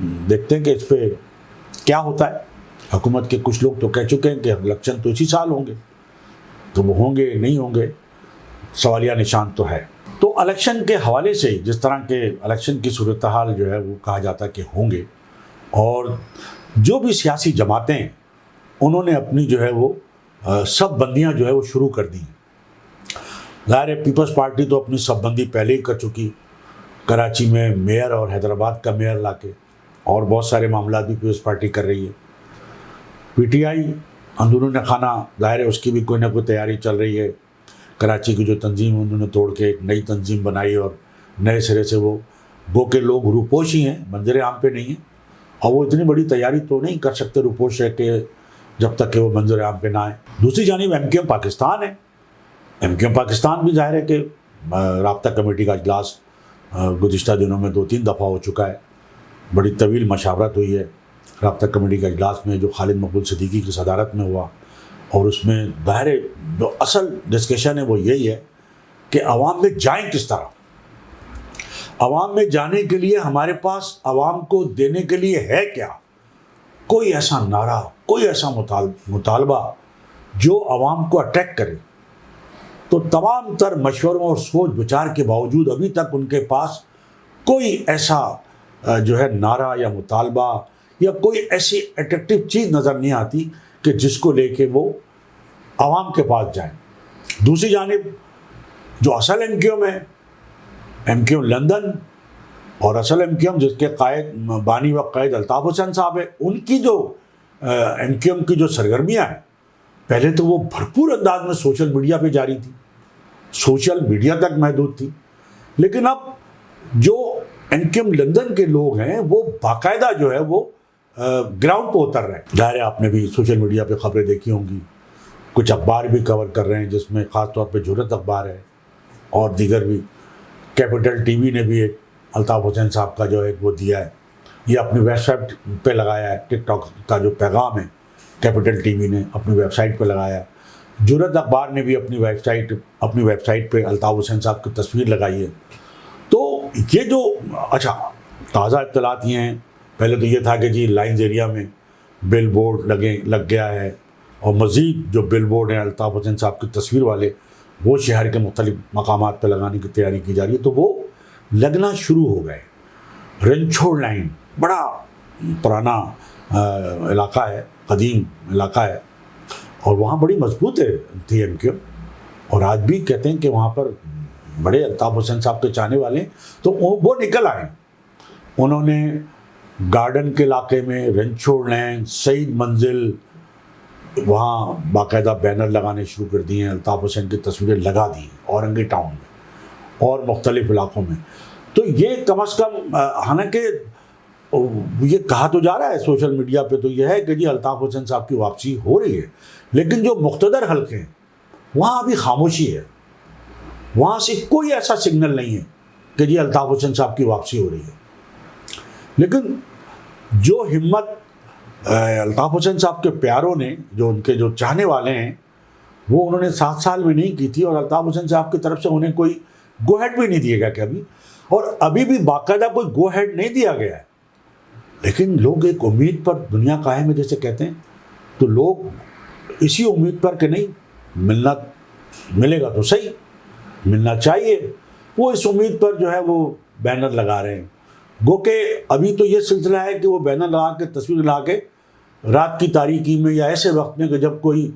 دیکھتے ہیں کہ اس پہ کیا ہوتا ہے. حکومت کے کچھ لوگ تو کہہ چکے ہیں کہ الیکشن تو اسی سال ہوں گے, تو وہ ہوں گے نہیں ہوں گے, سوالیہ نشان تو ہے. تو الیکشن کے حوالے سے جس طرح کے الیکشن کی صورتحال جو ہے وہ کہا جاتا ہے کہ ہوں گے, اور جو بھی سیاسی جماعتیں ہیں انہوں نے اپنی جو ہے وہ سب بندیاں جو ہے وہ شروع کر دی. ظاہر ہے پیپلز پارٹی تو اپنی سب بندی پہلے ہی کر چکی, کراچی میں میئر اور حیدرآباد کا میئر لا کے, اور بہت سارے معاملات بھی پیپلز پارٹی کر رہی ہے. پی ٹی آئی اندرون خانہ ظاہر ہے اس کی بھی کوئی نہ کوئی تیاری چل رہی ہے. کراچی کی جو تنظیم انہوں نے توڑ کے ایک نئی تنظیم بنائی, اور نئے سرے سے وہ گو کے لوگ روپوش ہی ہیں, منظر عام پہ نہیں ہیں, اور وہ اتنی بڑی تیاری تو نہیں کر سکتے روپوش ہے کہ جب تک کہ وہ منظر عام پہ نہ آئے. دوسری جانب ایم کیو ایم پاکستان ہے. ایم کیو ایم پاکستان بھی ظاہر ہے کہ رابطہ کمیٹی کا اجلاس گزشتہ دنوں میں 2-3 دفعہ ہو چکا ہے. بڑی طویل مشاورت ہوئی ہے رابطہ کمیٹی کا اجلاس میں, جو خالد مقبول صدیقی کی صدارت میں ہوا, اور اس میں ظاہر جو اصل ڈسکشن ہے وہ یہی ہے کہ عوام میں جائیں کس طرح. عوام میں جانے کے لیے ہمارے پاس عوام کو دینے کے لیے ہے کیا؟ کوئی ایسا نعرہ, کوئی ایسا مطالبہ جو عوام کو اٹریکٹ کرے. تو تمام تر مشوروں اور سوچ بچار کے باوجود ابھی تک ان کے پاس کوئی ایسا جو ہے نعرہ یا مطالبہ یا کوئی ایسی اٹریکٹیو چیز نظر نہیں آتی کہ جس کو لے کے وہ عوام کے پاس جائیں. دوسری جانب جو اصل ایم کیو ایم ہے, ایم کیو ایم لندن, اور اصل ایم کیو ایم جس کے قائد بانی و قائد الطاف حسین صاحب ہے, ان کی جو ایم کیو ایم کی جو سرگرمیاں ہیں, پہلے تو وہ بھرپور انداز میں سوشل میڈیا پہ جاری تھی, سوشل میڈیا تک محدود تھی. لیکن اب جو ایم کیو ایم لندن کے لوگ ہیں وہ باقاعدہ جو ہے وہ گراؤنڈ پہ اتر رہے ہیں. ظاہر ہے آپ نے بھی سوشل میڈیا پہ خبریں دیکھی ہوں گی, کچھ اخبار بھی کور کر رہے ہیں جس میں خاص طور پہ جرأت اخبار ہے اور دیگر بھی. کیپٹل ٹی وی نے بھی ایک الطاف حسین صاحب کا جو ہے وہ دیا ہے, یہ اپنی ویب سائٹ پہ لگایا ہے. ٹک ٹاک کا جو پیغام ہے کیپٹل ٹی وی نے اپنی ویب سائٹ پہ لگایا ہے. جرأت اخبار نے بھی اپنی ویب سائٹ پہ الطاف حسین صاحب کی تصویر لگائی ہے. تو یہ جو اچھا تازہ اطلاعات یہ ہیں, پہلے تو یہ تھا کہ جی لائنز ایریا میں بل بورڈ لگ گیا ہے, اور مزید جو بل بورڈ ہیں الطاف حسین صاحب کی تصویر والے وہ شہر کے مختلف مقامات پہ لگانے کی تیاری کی جا رہی ہے. تو وہ لگنا شروع ہو گئے. رنچھوڑ لائن بڑا پرانا علاقہ ہے, قدیم علاقہ ہے, اور وہاں بڑی مضبوط تھی ایم کیو, اور آج بھی کہتے ہیں کہ وہاں پر بڑے الطاف حسین صاحب کے چاہنے والے ہیں. تو وہ نکل آئے, انہوں نے گارڈن کے علاقے میں رنچھوڑ لین, سعید منزل, وہاں باقاعدہ بینر لگانے شروع کر دیے ہیں, الطاف حسین کی تصویریں لگا دی ہیں اورنگی ٹاؤن میں اور مختلف علاقوں میں. تو یہ کم از کم, حالانکہ یہ کہا تو جا رہا ہے سوشل میڈیا پہ تو یہ ہے کہ جی الطاف حسین صاحب کی واپسی ہو رہی ہے, لیکن جو مقتدر حلقے ہیں وہاں ابھی خاموشی ہے. وہاں سے کوئی ایسا سگنل نہیں ہے کہ جی الطاف حسین صاحب کی واپسی ہو رہی ہے. لیکن جو ہمت الطاف حسین صاحب کے پیاروں نے, جو ان کے جو چاہنے والے ہیں, وہ انہوں نے 7 سال میں نہیں کی تھی, اور الطاف حسین صاحب کی طرف سے انہیں کوئی گو ہیڈ بھی نہیں دیا گیا کبھی, اور ابھی بھی باقاعدہ کوئی گو ہیڈ نہیں دیا گیا ہے. لیکن لوگ ایک امید پر دنیا قائم ہے جیسے کہتے ہیں, تو لوگ اسی امید پر کہ نہیں ملے گا تو صحیح, ملنا چاہیے, وہ اس امید پر جو ہے وہ بینر لگا رہے ہیں. گو کہ ابھی تو یہ سلسلہ ہے کہ وہ بینر لگا کے تصویر لگا کے رات کی تاریکی میں یا ایسے وقت میں کہ جب کوئی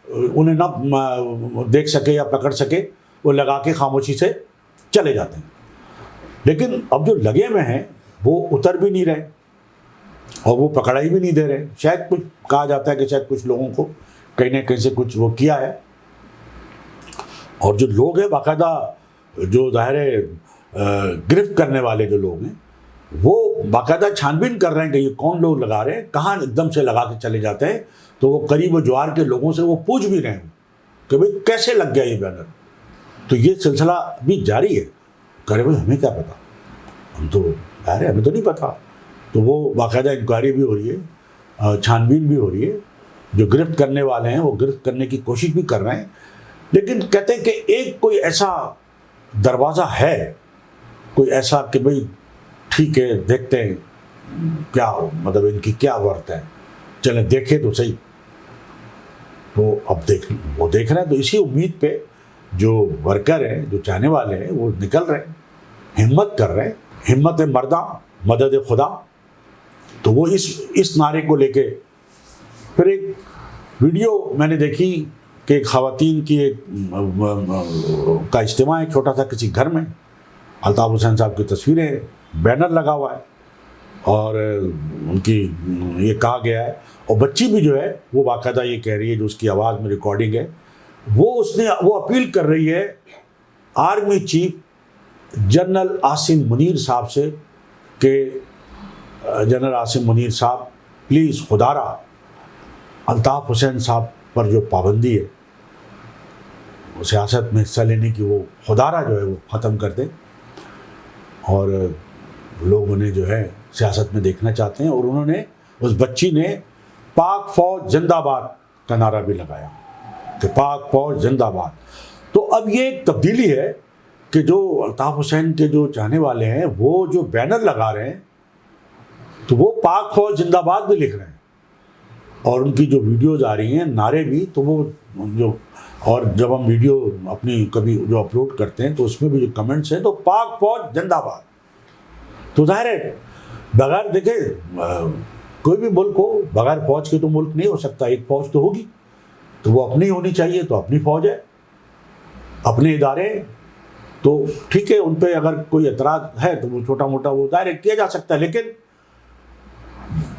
انہیں نہ دیکھ سکے یا پکڑ سکے, وہ لگا کے خاموشی سے چلے جاتے ہیں. لیکن اب جو لگے ہوئے ہیں وہ اتر بھی نہیں رہے اور وہ پکڑائی بھی نہیں دے رہے. شاید کچھ کہا جاتا ہے کہ شاید کچھ لوگوں کو کہیں نہ کہیں سے کچھ وہ کیا ہے, اور جو لوگ ہیں باقاعدہ جو ظاہر گرفت کرنے والے جو لوگ ہیں وہ باقاعدہ چھان بین کر رہے ہیں کہ یہ کون لوگ لگا رہے ہیں, کہاں ایک دم سے لگا کے چلے جاتے ہیں. تو وہ قریب و جوار کے لوگوں سے وہ پوچھ بھی رہے ہیں کہ بھئی کیسے لگ گیا یہ بینر. تو یہ سلسلہ بھی جاری ہے. کرے بھائی ہمیں کیا پتا, ہم تو ظاہر ہے ہمیں تو نہیں پتا. تو وہ باقاعدہ انکوائری بھی ہو رہی ہے, چھان بین بھی ہو رہی ہے. جو گرفت کرنے والے ہیں وہ گرفت کرنے کی کوشش بھی کر رہے ہیں. لیکن کہتے ہیں کہ ایک کوئی ایسا دروازہ ہے, کوئی ایسا کہ بھئی ٹھیک ہے دیکھتے ہیں کیا مطلب ان کی کیا ورت ہے، چلیں دیکھیں تو صحیح. تو اب وہ دیکھ رہے ہیں، تو اسی امید پہ جو ورکر ہیں، جو چاہنے والے ہیں، وہ نکل رہے ہیں، ہمت کر رہے ہیں، ہمت مرداں مدد خدا. تو وہ اس نعرے کو لے کے پھر ایک ویڈیو میں نے دیکھی کہ ایک خواتین کی ایک کا اجتماع ہے چھوٹا سا کسی گھر میں، الطاف حسین صاحب کی تصویریں، بینر لگا ہوا ہے اور ان کی یہ کہا گیا ہے، اور بچی بھی جو ہے وہ باقاعدہ یہ کہہ رہی ہے، جو اس کی آواز میں ریکارڈنگ ہے، وہ اپیل کر رہی ہے army chief general Asim Munir صاحب سے کہ جنرل عاصم منیر صاحب پلیز خدا را الطاف حسین صاحب پر جو پابندی ہے سیاست میں حصہ لینے کی، وہ خدا را جو ہے وہ ختم کر دیں، اور لوگ انہیں جو ہے سیاست میں دیکھنا چاہتے ہیں. اور انہوں نے، اس بچی نے پاک فوج زندہ باد کا نعرہ بھی لگایا کہ پاک فوج زندہ باد. تو اب یہ ایک تبدیلی ہے کہ جو الطاف حسین کے جو چاہنے والے ہیں وہ جو بینر لگا رہے ہیں تو وہ پاک فوج زندہ باد بھی لکھ رہے ہیں، اور ان کی جو ویڈیوز آ رہی ہیں نعرے بھی، تو وہ جو، اور جب ہم ویڈیو اپنی کبھی جو اپلوڈ کرتے ہیں تو اس میں بھی جو کمنٹس ہیں تو پاک فوج زندہ باد. تو ظاہر ہے بغیر دیکھے کوئی بھی ملک ہو، بغیر فوج کے تو ملک نہیں ہو سکتا. ایک فوج تو ہوگی، تو وہ اپنی ہونی چاہیے، تو اپنی فوج ہے، اپنے ادارے، تو ٹھیک ہے. ان پہ اگر کوئی اعتراض ہے تو وہ چھوٹا موٹا وہ ظاہر کیا جا سکتا ہے، لیکن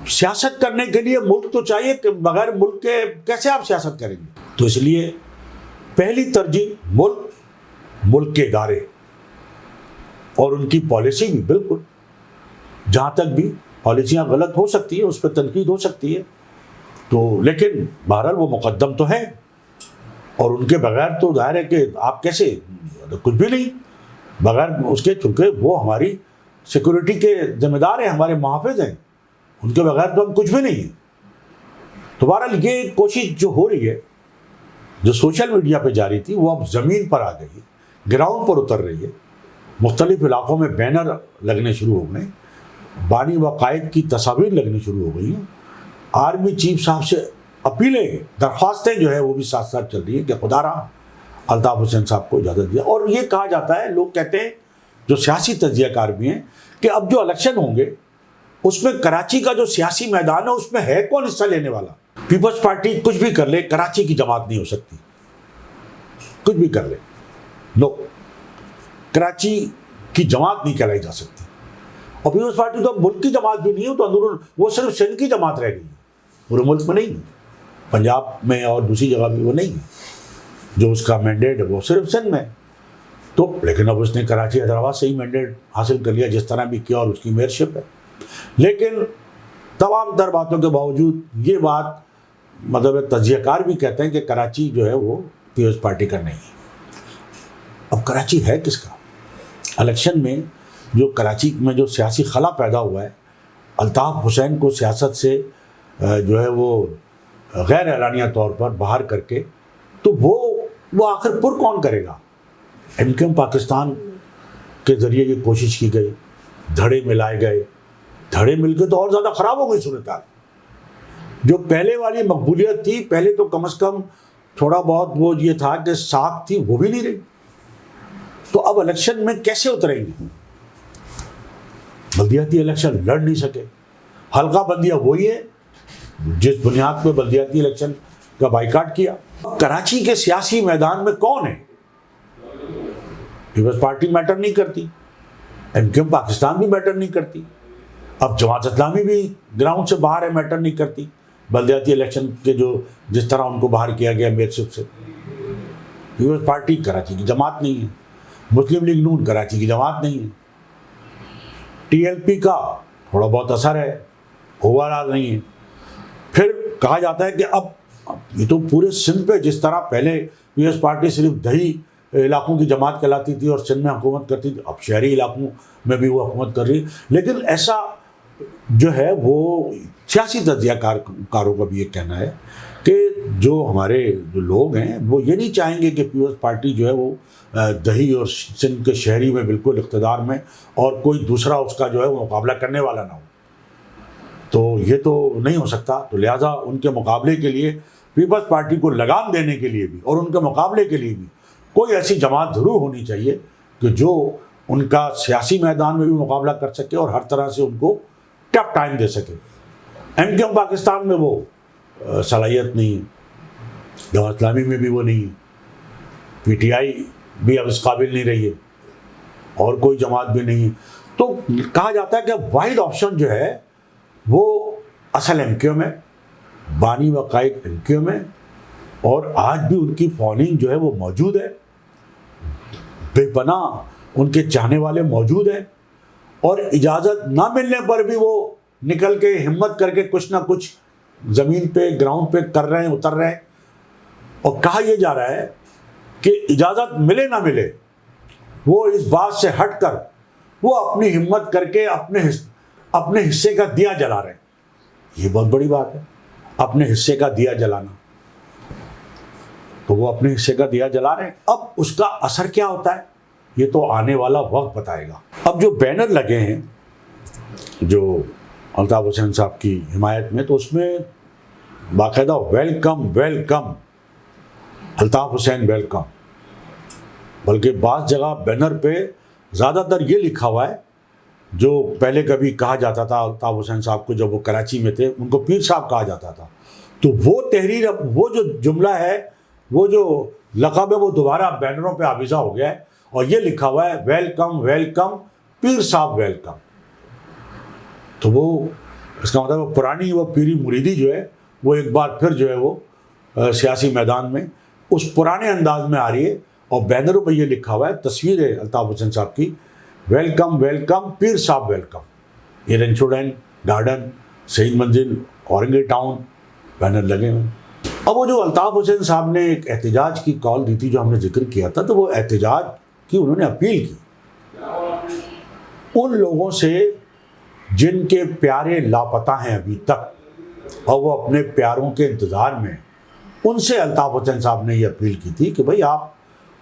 سیاست کرنے کے لیے ملک تو چاہیے، کہ بغیر ملک کے کیسے آپ سیاست کریں گے. تو اس لیے پہلی ترجیح ملک کے ادارے اور ان کی پالیسی بھی، بالکل جہاں تک بھی پالیسیاں غلط ہو سکتی ہیں اس پہ تنقید ہو سکتی ہے، تو لیکن بہرحال وہ مقدم تو ہے، اور ان کے بغیر تو ظاہر ہے کہ آپ کیسے، کچھ بھی نہیں بغیر اس کے، چونکہ وہ ہماری سیکورٹی کے ذمہ دار ہیں، ہمارے محافظ ہیں، ان کے بغیر تو ہم کچھ بھی نہیں ہیں. تو بہرحال یہ کوشش جو ہو رہی ہے، جو سوشل میڈیا پہ جاری تھی، وہ اب زمین پر آ گئی ہے، گراؤنڈ پر اتر رہی ہے. مختلف علاقوں میں بینر لگنے شروع ہو گئے، بانی و قائد کی تصاویر لگنی شروع ہو گئی ہیں. آرمی چیف صاحب سے اپیلیں، درخواستیں جو ہے وہ بھی ساتھ ساتھ چل رہی ہیں کہ خدا را الطاف حسین صاحب کو اجازت دیا. اور یہ کہا جاتا ہے، لوگ کہتے ہیں جو سیاسی تجزیہ کار بھی ہیں، کہ اب جو الیکشن ہوں گے اس میں کراچی کا جو سیاسی میدان ہے اس میں ہے کون حصہ لینے والا. پیپلز پارٹی کچھ بھی کر لے، کراچی کی جماعت نہیں ہو سکتی، کچھ بھی کر لے، نو، کراچی کی جماعت نہیں کہلائی جا سکتی. اور پیپلز پارٹی تو ملک کی جماعت بھی نہیں ہے، تو اندرون وہ صرف سندھ کی جماعت رہ گئی ہے، پورے ملک میں نہیں ہے، پنجاب میں اور دوسری جگہ بھی وہ نہیں ہے، جو اس کا مینڈیٹ ہے وہ صرف سندھ میں. تو لیکن اب اس نے کراچی حیدرآباد سے ہی مینڈیٹ حاصل کر لیا، جس طرح بھی کیا، اور اس کی میئرشپ ہے. لیکن تمام تر باتوں کے باوجود یہ بات مطلب تجزیہ کار بھی کہتے ہیں کہ کراچی جو ہے وہ پیپلز پارٹی کا نہیں ہے. اب کراچی ہے کس کا؟ الیکشن میں جو کراچی میں جو سیاسی خلا پیدا ہوا ہے، الطاف حسین کو سیاست سے جو ہے وہ غیر اعلانیہ طور پر باہر کر کے، تو وہ آخر پر کون کرے گا؟ MKM پاکستان کے ذریعے یہ کوشش کی گئی، دھڑے ملائے گئے، دھڑے مل کے تو اور زیادہ خراب ہو گئی صورتحال. جو پہلے والی مقبولیت تھی، پہلے تو کم از کم تھوڑا بہت وہ یہ تھا کہ ساکھ تھی، وہ بھی نہیں رہی. تو اب الیکشن میں کیسے اتریں گے؟ بلدیاتی الیکشن لڑ نہیں سکے، حلقہ بندیاں وہی ہے جس بنیاد پہ بلدیاتی الیکشن کا بائیکاٹ کیا. کراچی کے سیاسی میدان میں کون ہے؟ پیپلز پارٹی میٹر نہیں کرتی، MKM پاکستان بھی میٹر نہیں کرتی، اب جماعت اسلامی بھی گراؤنڈ سے باہر ہے، میٹر نہیں کرتی. بلدیاتی الیکشن کے جو جس طرح ان کو باہر کیا گیا میئرشپ سے. پیپلز پارٹی کراچی کی جماعت نہیں ہے، مسلم لیگ نون کراچی کی جماعت نہیں ہے، TLP کا تھوڑا بہت اثر ہے، اوورآل نہیں ہے. پھر کہا جاتا ہے کہ اب یہ تو پورے سندھ پہ، جس طرح پہلے پیپلز پارٹی صرف دیہی علاقوں کی جماعت کہلاتی تھی اور سندھ میں حکومت کرتی تھی، اب شہری علاقوں میں بھی وہ حکومت کر رہی ہے. لیکن ایسا جو ہے وہ سیاسی تجزیہ کاروں کا بھی یہ کہنا ہے کہ جو ہمارے جو لوگ ہیں وہ یہ نہیں چاہیں گے کہ پیپلز پارٹی جو ہے وہ دیہی اور سندھ کے شہری میں بالکل اقتدار میں، اور کوئی دوسرا اس کا جو ہے وہ مقابلہ کرنے والا نہ ہو. یہ تو نہیں ہو سکتا. تو لہٰذا ان کے مقابلے کے لیے پیپلز پارٹی کو لگام دینے کے لیے بھی اور ان کے مقابلے کے لیے بھی کوئی ایسی جماعت ضرور ہونی چاہیے کہ جو ان کا سیاسی میدان میں بھی مقابلہ کر سکے اور ہر طرح سے ان کو ٹف ٹائم دے سکے. ایم کیو ایم پاکستان میں وہ صلاحیت نہیں ہے, جماعت اسلامی میں بھی وہ نہیں ہے, پی ٹی آئی بھی اب اس قابل نہیں رہی ہے, اور کوئی جماعت بھی نہیں ہے. تو کہا جاتا ہے کہ واحد آپشن جو ہے وہ اصل ایم کیو ایم ہے, بانی وقائد ایم کیو ایم ہے, اور آج بھی ان کی فالوئنگ جو ہے وہ موجود ہے, بے پناہ ان کے چاہنے والے موجود ہیں, اور اجازت نہ ملنے پر بھی وہ نکل کے ہمت کر کے کچھ نہ کچھ زمین پہ گراؤنڈ پہ کر رہے ہیں, اتر رہے ہیں. اور کہا یہ جا رہا ہے کہ اجازت ملے نہ ملے وہ اس بات سے ہٹ کر وہ اپنی ہمت کر کے اپنے حصے کا دیا جلا رہے ہیں. یہ بہت بڑی بات ہے, اپنے حصے کا دیا جلانا. تو وہ اپنے حصے کا دیا جلا رہے ہیں. اب اس کا اثر کیا ہوتا ہے یہ تو آنے والا وقت بتائے گا. اب جو بینر لگے ہیں جو الطاف حسین صاحب کی حمایت میں, تو اس میں باقاعدہ welcome welcome Altaf Hussain welcome, بلکہ بعض جگہ بینر پہ زیادہ تر یہ لکھا ہوا ہے جو پہلے کبھی کہا جاتا تھا الطاف حسین صاحب کو جب وہ کراچی میں تھے ان کو پیر صاحب کہا جاتا تھا. تو وہ تحریر, وہ جو جملہ ہے, وہ جو لقب ہے, وہ دوبارہ بینروں پہ آویزہ ہو گیا ہے, اور یہ لکھا ہوا ہے ویلکم ویلکم پیر صاحب ویلکم. تو وہ اس کا مطلب پرانی وہ پیری مریدی جو ہے وہ ایک بار پھر جو ہے وہ سیاسی میدان میں اس پرانے انداز میں آ رہی ہے, اور بینروں پہ یہ لکھا ہوا ہے, تصویر ہے الطاف حسین صاحب کی, ویلکم ویلکم پیر صاحب ویلکم. یہ رنچوڈین گارڈن, شہید منزل, اورنگے ٹاؤن بینر لگے ہوئے. اب وہ جو الطاف حسین صاحب نے ایک احتجاج کی کال دی تھی جو ہم نے ذکر کیا تھا, تو وہ احتجاج کی انہوں نے اپیل کی ان لوگوں سے جن کے پیارے لاپتہ ہیں ابھی تک, اور وہ اپنے پیاروں کے انتظار میں. ان سے الطاف حسین صاحب نے یہ اپیل کی تھی کہ بھئی آپ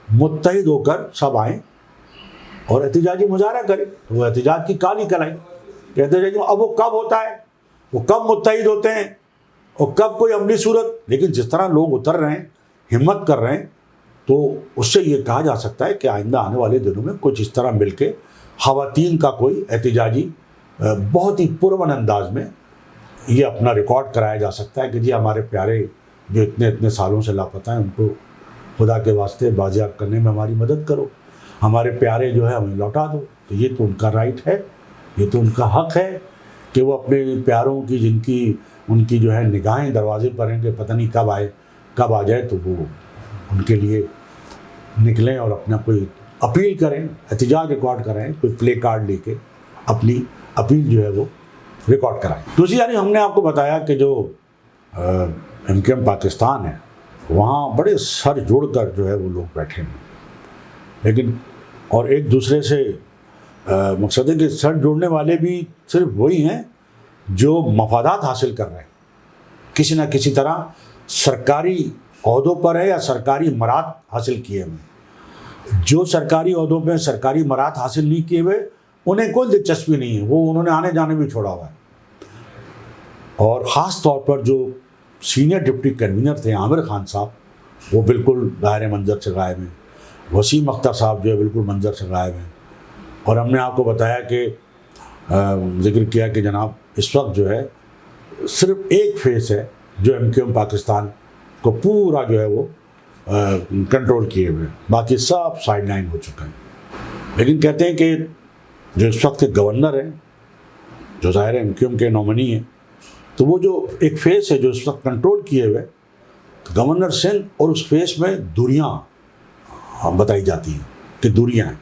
متحد ہو کر سب آئیں اور احتجاجی مظاہرہ کریں. وہ احتجاج کی کال ہی کرائی. اب وہ کب ہوتا ہے, وہ کب متحد ہوتے ہیں, اور کب کوئی عملی صورت. لیکن جس طرح لوگ اتر رہے ہیں, ہمت کر رہے ہیں, تو اس سے یہ کہا جا سکتا ہے کہ آئندہ آنے والے دنوں میں کچھ اس طرح مل کے خواتین کا کوئی احتجاجی بہت ہی پرامن انداز میں یہ اپنا ریکارڈ کرایا جا سکتا ہے کہ جی ہمارے پیارے جو اتنے سالوں سے لاپتہ ہیں ان کو خدا کے واسطے بازیاب کرنے میں ہماری مدد کرو, ہمارے پیارے جو ہے ہمیں لوٹا دو. تو یہ تو ان کا رائٹ ہے, یہ تو ان کا حق ہے کہ وہ اپنے پیاروں کی ان کی جو ہے نگاہیں دروازے پر ہیں کہ پتہ نہیں کب آ جائے, تو وہ ان کے لیے نکلیں اور اپنا کوئی اپیل کریں, احتجاج ریکارڈ کریں, کوئی پلے کارڈ لے کے اپنی اپیل جو ہے وہ ریکارڈ کرائیں. دوسری یعنی ہم نے آپ کو بتایا کہ جو ایم کیو ایم پاکستان ہے وہاں بڑے سر جوڑ کر جو ہے وہ لوگ بیٹھے ہیں, لیکن اور ایک دوسرے سے مقصد ہے کہ سر جوڑنے والے بھی صرف وہی ہیں جو مفادات حاصل کر رہے ہیں, کسی نہ کسی طرح سرکاری عہدوں پر ہے یا سرکاری مراد حاصل کیے ہوئے. جو سرکاری عہدوں پہ سرکاری مراد حاصل نہیں کیے ہوئے انہیں کوئی دلچسپی نہیں ہے, وہ انہوں نے آنے جانے بھی چھوڑا ہوا ہے. اور خاص طور پر جو سینئر ڈپٹی کنوینر تھے عامر خان صاحب, وہ بالکل دائرے منظر سے غائب ہیں. وسیم اختر صاحب جو ہے بالکل منظر سے غائب ہیں. اور ہم نے آپ کو بتایا کہ ذکر کیا کہ جناب اس وقت جو ہے صرف ایک فیس ہے جو ایم کیو ایم پاکستان کو پورا جو ہے وہ کنٹرول کیے ہوئے, باقی سب سائڈ لائن ہو چکے ہیں. لیکن کہتے ہیں کہ جو اس وقت کے گورنر ہیں, جو ظاہر ایم کیو ایم کے نومنی ہیں, تو وہ جو ایک فیس ہے جو اس وقت کنٹرول کیے ہوئے گورنر سندھ, اور اس فیس میں دوریاں بتائی جاتی ہیں کہ دوریاں ہیں.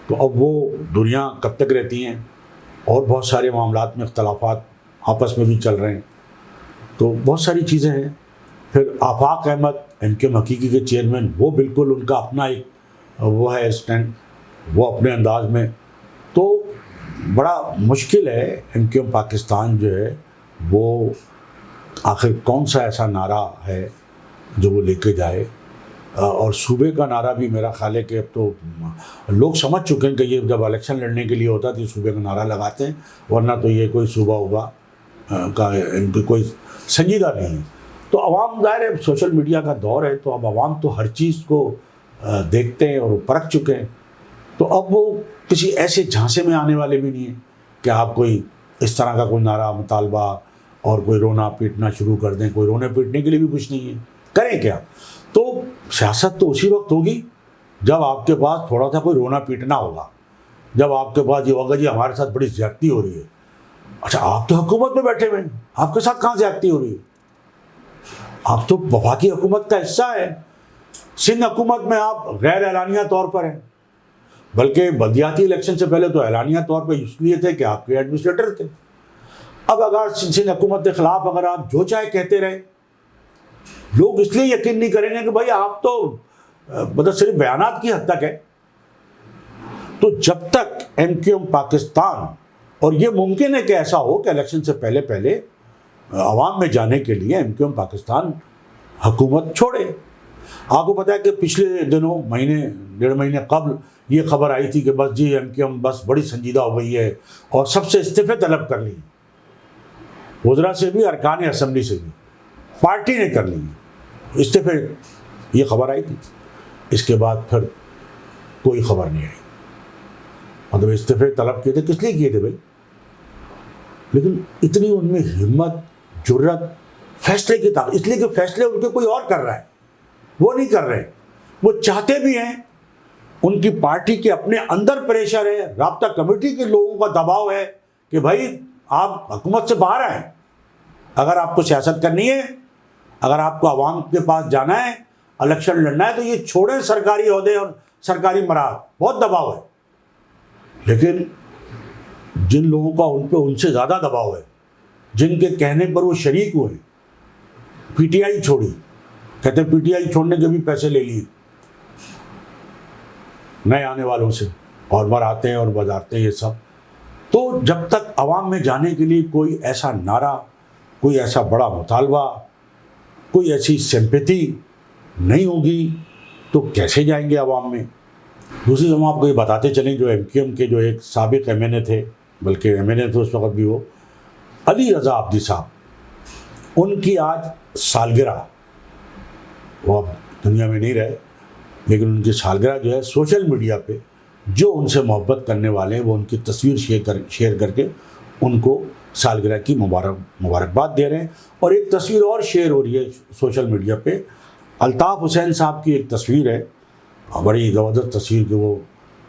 تو اب وہ دوریاں کب تک رہتی ہیں, اور بہت سارے معاملات میں اختلافات آپس میں بھی چل رہے ہیں, تو بہت ساری چیزیں ہیں. پھر آفاق احمد ایم کیو ایم حقیقی کے چیئرمین, وہ بالکل ان کا اپنا ایک وہ ہے اسٹینڈ, وہ اپنے انداز میں. تو بڑا مشکل ہے ایم کیو ایم پاکستان جو ہے وہ آخر کون سا ایسا نعرہ ہے جو وہ لے کے جائے. اور صوبے کا نعرہ بھی میرا خیال ہے کہ اب تو لوگ سمجھ چکے ہیں کہ یہ جب الیکشن لڑنے کے لیے ہوتا ہے تو صوبے کا نعرہ لگاتے ہیں, ورنہ تو یہ کوئی صوبہ ہوگا کا ان کی کوئی سنجیدہ نہیں ہے. تو عوام ظاہر ہے سوشل میڈیا کا دور ہے، تو اب عوام تو ہر چیز کو دیکھتے ہیں اور پرکھ چکے ہیں. تو اب وہ کسی ایسے جھانسے میں آنے والے بھی نہیں ہیں کہ آپ کوئی اس طرح کا کوئی نعرہ مطالبہ اور کوئی رونا پیٹنا شروع کر دیں. کوئی رونے پیٹنے کے لیے بھی کچھ نہیں ہے، کریں کیا؟ تو سیاست تو اسی وقت ہوگی جب آپ کے پاس تھوڑا سا کوئی رونا پیٹنا ہوگا، جب آپ کے پاس یہ ہوگا جی ہمارے ساتھ بڑی زیادتی ہو رہی ہے. اچھا آپ تو حکومت میں بیٹھے ہوئے ہیں، آپ کے ساتھ کہاں زیادتی ہو رہی ہے؟ آپ تو وفاقی حکومت کا حصہ ہے. سندھ حکومت میں آپ غیر اعلانیہ طور پر ہیں، بلکہ بلدیاتی الیکشن سے پہلے تو اعلانیہ طور پہ اس لیے تھے کہ آپ کے ایڈمنسٹریٹر تھے. اب اگر سندھ حکومت کے خلاف اگر آپ جو چاہے کہتے رہے، لوگ اس لیے یقین نہیں کریں گے کہ بھائی آپ تو مطلب صرف بیانات کی حد تک ہے. تو جب تک ایم کیو ایم پاکستان، اور یہ ممکن ہے کہ ایسا ہو کہ الیکشن سے پہلے عوام میں جانے کے لیے ایم کیو ایم پاکستان حکومت چھوڑے. آپ کو پتہ ہے کہ پچھلے دنوں مہینے ڈیڑھ مہینے قبل یہ خبر آئی تھی کہ بس جی ایم کیو ایم بس بڑی سنجیدہ ہو گئی ہے اور سب سے استعفے طلب کر لی، وزراء سے بھی، ارکان اسمبلی سے بھی، پارٹی نے کر لی استعفے. یہ خبر آئی تھی. اس کے بعد پھر کوئی خبر نہیں آئی. مطلب استعفے طلب کیے تھے، کس لیے کیے تھے بھائی؟ لیکن اتنی ان میں ہمت، جرت، فیصلے کی طاقت، اس لیے کہ فیصلے ان کے کوئی اور کر رہا ہے، وہ نہیں کر رہے. وہ چاہتے بھی ہیں، ان کی پارٹی کے اپنے اندر پریشر ہے، رابطہ کمیٹی کے لوگوں کا دباؤ ہے کہ بھائی آپ حکومت سے باہر آئیں. اگر آپ کو سیاست کرنی ہے، اگر آپ کو عوام کے پاس جانا ہے، الیکشن لڑنا ہے، تو یہ چھوڑیں سرکاری عہدے اور سرکاری مراحل. بہت دباؤ ہے. لیکن جن لوگوں کا ان پہ ان سے زیادہ دباؤ ہے، جن کے کہنے پر وہ شریک ہوئے، پی ٹی آئی چھوڑی، کہتے ہیں پی ٹی آئی چھوڑنے کے بھی پیسے لے لیے نئے آنے والوں سے، اور بڑھاتے ہیں اور بازارتے ہیں یہ سب. تو جب تک عوام میں جانے کے لیے کوئی ایسا نعرہ، کوئی ایسا بڑا مطالبہ، کوئی ایسی سمپیتی نہیں ہوگی تو کیسے جائیں گے عوام میں؟ دوسری ہم آپ کو یہ بتاتے چلیں، جو ایم کیو ایم کے جو ایک سابق ایم این اے تھے، بلکہ ایم این اے تھے اس وقت بھی، وہ علی رضا عابدی صاحب، ان کی آج سالگرہ، وہ اب دنیا میں نہیں رہے، لیکن ان کی سالگرہ جو ہے سوشل میڈیا پہ جو ان سے محبت کرنے والے ہیں وہ ان کی تصویر شیئر کر کے ان کو سالگرہ کی مبارکباد دے رہے ہیں. اور ایک تصویر اور شیئر ہو رہی ہے سوشل میڈیا پہ، الطاف حسین صاحب کی ایک تصویر ہے، بڑی زبردست تصویر کہ وہ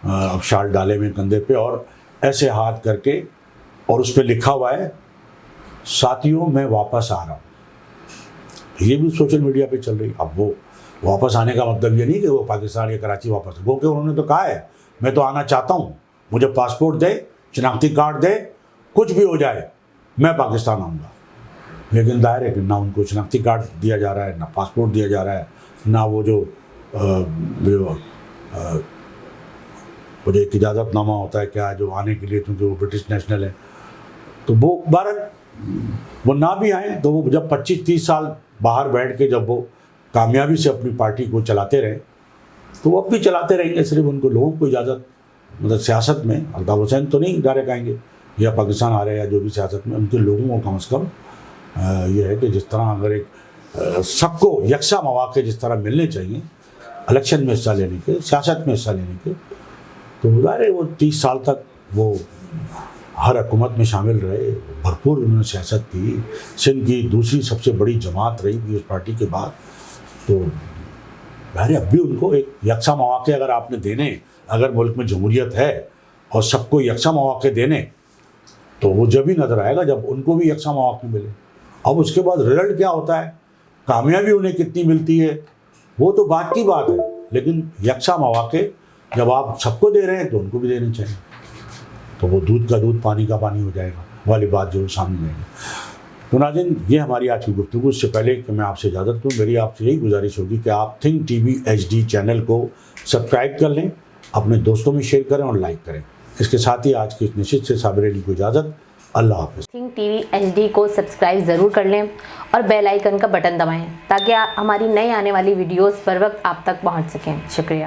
اب شال ڈالے میں کندھے پہ اور ایسے ہاتھ کر کے، اور اس پہ لکھا ہوا ہے ساتھیوں میں واپس آ رہا ہوں. یہ بھی سوشل میڈیا پہ چل رہی. اب وہ واپس آنے کا مطلب یہ نہیں کہ وہ پاکستان یا کراچی واپس، وہ کہ انہوں نے تو کہا ہے میں تو آنا چاہتا ہوں، مجھے پاسپورٹ دے، شناختی کارڈ دے، کچھ بھی ہو جائے میں پاکستان آؤں گا. لیکن ظاہر ہے کہ نہ ان کو شناختی کارڈ دیا جا رہا ہے، نہ پاسپورٹ دیا جا رہا ہے، نہ وہ جو ایک اجازت نامہ ہوتا ہے کیا جو آنے کے لیے، کیونکہ وہ برٹش نیشنل ہے. تو وہ بہرحال وہ نہ بھی آئیں تو وہ جب 25-30 سال باہر بیٹھ کے جب وہ کامیابی سے اپنی پارٹی کو چلاتے رہے تو وہ اب بھی چلاتے رہیں گے. صرف ان کو لوگوں کو اجازت، مطلب سیاست میں الطاف حسین تو نہیں ڈائریکٹ آئیں گے، یا پاکستان آ رہے ہیں یا جو بھی سیاست میں، ان کے لوگوں کو کم از کم یہ ہے کہ جس طرح اگر ایک سب کو یکساں مواقع جس طرح ملنے چاہیے الیکشن میں حصہ لینے کے، سیاست میں حصہ لینے کے، تو ظاہر ہے وہ 30 سال تک وہ ہر حکومت میں شامل رہے، بھرپور انہوں نے سیاست کی. سندھ کی دوسری سب سے بڑی جماعت رہی پیپلز پارٹی کے بعد. تو ظاہر اب بھی ان کو ایک یکساں مواقع اگر آپ نے دینے، اگر ملک میں جمہوریت ہے اور سب کو یکساں مواقع دینے، تو وہ جب ہی نظر آئے گا جب ان کو بھی یکساں مواقع ملے. اب اس کے بعد رزلٹ کیا ہوتا ہے، کامیابی انہیں کتنی ملتی ہے، وہ تو بات کی بات ہے، لیکن یکساں مواقع جب آپ سب کو دے رہے ہیں تو ان کو بھی دینے چاہیے. تو وہ دودھ کا دودھ پانی کا پانی ہو جائے گا والی بات جو سامنے آئے گی. تو ناظرین، یہ ہماری آج کی گفتگو. اس سے پہلے کہ میں آپ سے اجازت دوں، میری آپ سے یہی گزارش ہوگی کہ آپ think T V HD channel کو سبسکرائب کر لیں، اپنے دوستوں میں شیئر کریں اور لائک کریں. اس کے ساتھ ہی آج کی اس نشست سے صابر علی کو اجازت. اللہ حافظ. تھنک ٹی وی HD کو سبسکرائب ضرور کر لیں اور بیل آئیکن کا بٹن دبائیں تاکہ ہماری نئی آنے والی ویڈیوز پر وقت آپ تک پہنچ سکیں. شکریہ.